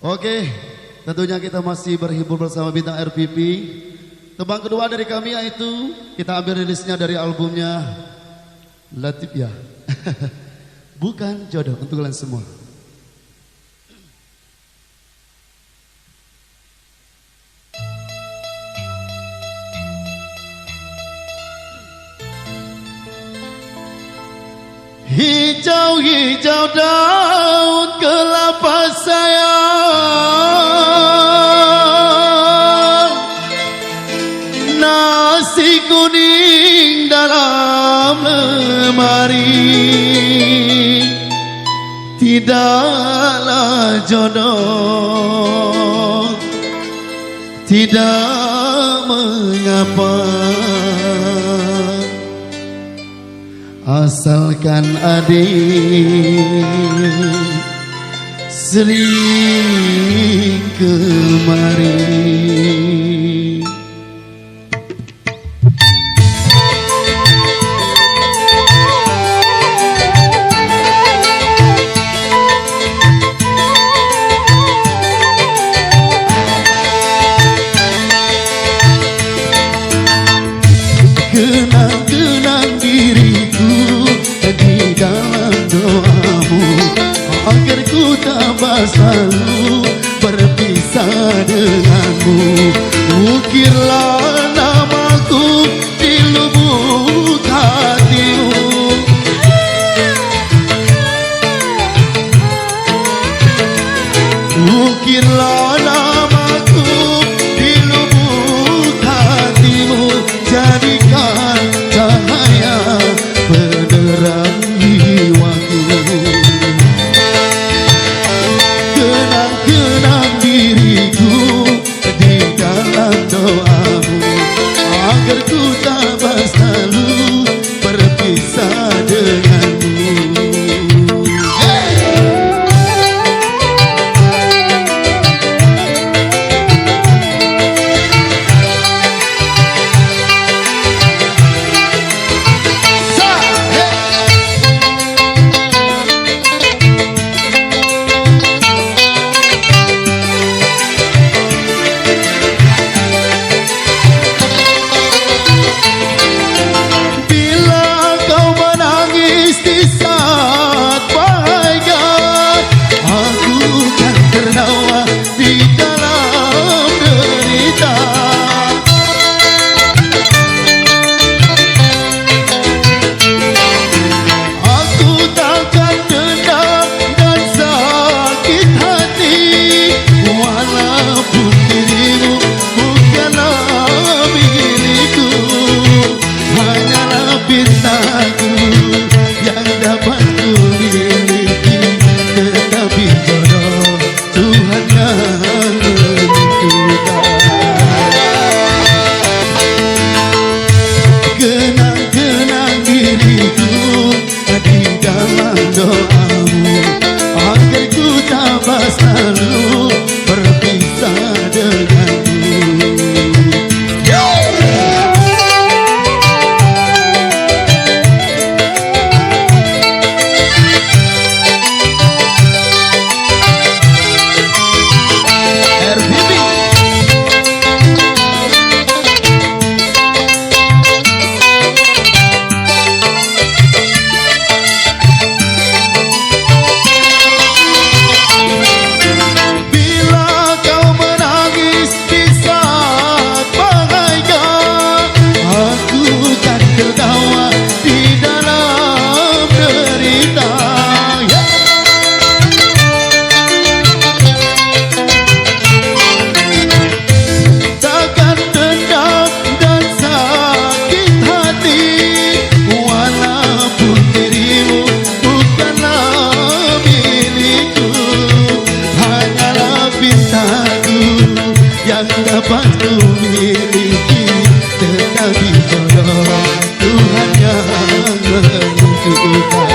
Oke, tentunya kita masih berhibur bersama bintang RPP. Tembang kedua dari kami yaitu kita ambil rilisnya dari albumnya Latif ya. Bukan jodoh untuk kalian semua. Hijau-hijau daun kelapa sayang, nasi kuning dalam lemari, tidaklah jodoh, tidak mengapa. Asalkan adik sering kemari. Kenang-kenang diriku di dalam doamu, agar ku tak selalu berpisah denganmu. Ukirlah namaku di lubuk hatimu, ukirlah namaku di lubuk hatimu. Jadikan cahaya penerang jiwaku. Kenang-kenang diriku di dalam doamu, agar ku tak selalu berpisah denganmu. Doamu agar ku tak selalu berpisah denganmu. Dapat ku miliki, tetapi jodoh Tuhan yang menentukan.